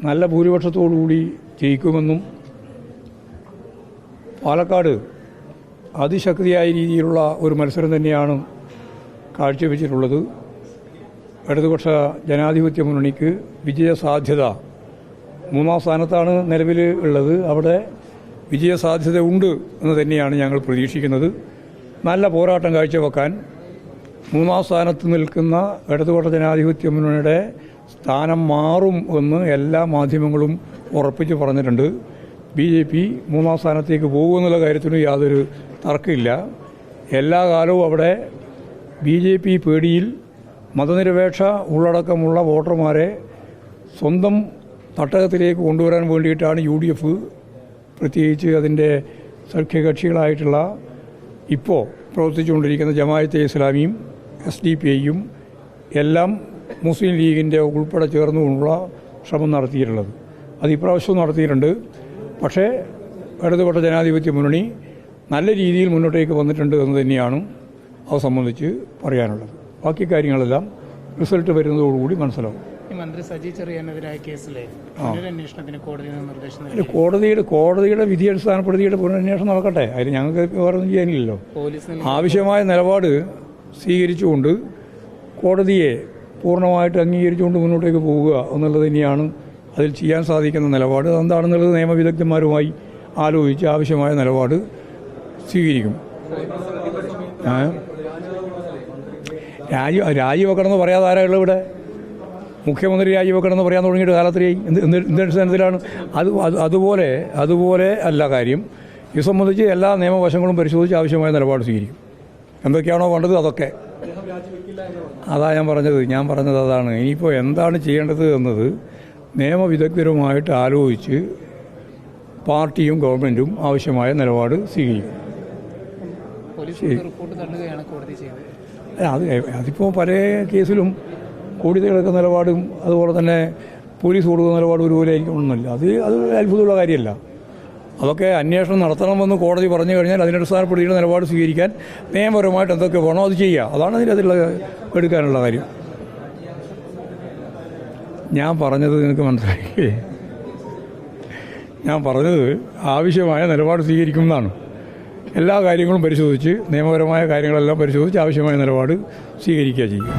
നല്ല ഭൂരിപക്ഷത്തോടുകൂടി ജയിക്കുമെന്നും പാലക്കാട് അതിശക്തിയായ രീതിയിലുള്ള ഒരു മത്സരം തന്നെയാണ് കാഴ്ചവെച്ചിട്ടുള്ളത്. ഇടതുപക്ഷ ജനാധിപത്യ മുന്നണിക്ക് വിജയസാധ്യത 3-ാം സ്ഥാനത്താണ് നിലവിൽ ഉള്ളത്. അവിടെ വിജയസാധ്യത ഉണ്ട് എന്ന് തന്നെയാണ് ഞങ്ങൾ പ്രതീക്ഷിക്കുന്നത്. നല്ല പോരാട്ടം കാഴ്ചവെക്കാൻ 3-ാം സ്ഥാനത്ത് നിൽക്കുന്ന ഇടതുപക്ഷ ജനാധിപത്യ മുന്നണിയുടെ സ്ഥാനം മാറും എന്ന് എല്ലാ മാധ്യമങ്ങളും ഉറപ്പിച്ച് പറഞ്ഞിട്ടുണ്ട്. BJP 3-ാം സ്ഥാനത്തേക്ക് പോകുമെന്നുള്ള കാര്യത്തിനും യാതൊരു തർക്കമില്ല. എല്ലാ കാലവും അവിടെ BJP പേടിയിൽ മതനിരപേക്ഷ ഉള്ളടക്കമുള്ള വോട്ടർമാരെ സ്വന്തം തട്ടകത്തിലേക്ക് കൊണ്ടുവരാൻ വേണ്ടിയിട്ടാണ് UDF, പ്രത്യേകിച്ച് അതിൻ്റെ സഖ്യകക്ഷികളായിട്ടുള്ള ഇപ്പോൾ പ്രവർത്തിച്ചുകൊണ്ടിരിക്കുന്ന ജമാഅത്തെ ഇസ്ലാമിയും SDPIയും എല്ലാം മുസ്ലിം ലീഗിൻ്റെ ഉൾപ്പെടെ ചേർന്നുകൊണ്ടുള്ള ശ്രമം നടത്തിയിട്ടുള്ളത്. അത് ഇപ്രാവശ്യവും നടത്തിയിട്ടുണ്ട്. പക്ഷേ ഇടതുപക്ഷ ജനാധിപത്യ മുന്നണി നല്ല രീതിയിൽ മുന്നോട്ടേക്ക് വന്നിട്ടുണ്ട് എന്ന് തന്നെയാണ് അത് സംബന്ധിച്ച് പറയാനുള്ളത്. ബാക്കി കാര്യങ്ങളെല്ലാം റിസൾട്ട് വരുന്നതോടുകൂടി മനസ്സിലാവും. മന്ത്രി സജി ചെറിയാനെതിരായ കേസിലെ പുനരന്വേഷണത്തിന് കോടതിയുടെ വിധി അടിസ്ഥാനപ്പെടുത്തിയിട്ട് പുനരന്വേഷണം നടക്കട്ടെ. അതിന് ഞങ്ങൾക്ക് വേറെ ഒന്നും ചെയ്യാനില്ലല്ലോ. ആവശ്യമായ നിലപാട് സ്വീകരിച്ചുകൊണ്ട് കോടതിയെ പൂർണ്ണമായിട്ട് അംഗീകരിച്ചുകൊണ്ട് മുന്നോട്ടേക്ക് പോവുക എന്നുള്ളത് തന്നെയാണ് അതിൽ ചെയ്യാൻ സാധിക്കുന്ന നിലപാട്. അതെന്താണെന്നുള്ളത് നിയമവിദഗ്ധന്മാരുമായി ആലോചിച്ച് ആവശ്യമായ നിലപാട് സ്വീകരിക്കും. രാജിവെക്കണമെന്ന് പറയാതെ ആരാളുള്ള ഇവിടെ മുഖ്യമന്ത്രി രാജിവെക്കണമെന്ന് പറയാൻ തുടങ്ങിയിട്ട് കാലത്തിലായി എന്തടിസ്ഥാനത്തിലാണ്? അതുപോലെ അല്ല കാര്യം. ഇത് സംബന്ധിച്ച് എല്ലാ നിയമവശങ്ങളും പരിശോധിച്ച് ആവശ്യമായ നിലപാട് സ്വീകരിക്കും. എന്തൊക്കെയാണോ വേണ്ടത് അതൊക്കെ. ഞാൻ പറഞ്ഞത് അതാണ്. ഇനിയിപ്പോൾ എന്താണ് ചെയ്യേണ്ടത് എന്നത് നിയമവിദഗ്ധരുമായിട്ട് ആലോചിച്ച് പാർട്ടിയും ഗവൺമെൻറ്റും ആവശ്യമായ നിലപാട് സ്വീകരിക്കും. അതിപ്പോൾ പല കേസിലും കോടതി കിടക്കുന്ന നിലപാടും അതുപോലെ തന്നെ പോലീസ് കൊടുക്കുന്ന നിലപാടും ഒരുപോലെ ആയിരിക്കണമെന്നില്ല. അത് അത്ഭുതമുള്ള കാര്യമല്ല. അതൊക്കെ അന്വേഷണം നടത്തണമെന്ന് കോടതി പറഞ്ഞു കഴിഞ്ഞാൽ അതിനടിസ്ഥാനപ്പെടുത്തിയുള്ള നിലപാട് സ്വീകരിക്കാൻ നിയമപരമായിട്ട് എന്തൊക്കെ വേണോ അത് ചെയ്യുക. അതാണ് അതിലുള്ള എടുക്കാനുള്ള കാര്യം. ഞാൻ പറഞ്ഞത് നിനക്ക് മനസ്സിലായില്ലേ? ഞാൻ പറഞ്ഞത് ആവശ്യമായ നിലപാട് സ്വീകരിക്കുമെന്നാണ്. എല്ലാ കാര്യങ്ങളും പരിശോധിച്ച് നിയമപരമായ കാര്യങ്ങളെല്ലാം പരിശോധിച്ച് ആവശ്യമായ നിലപാട് സ്വീകരിക്കുക ചെയ്യുക.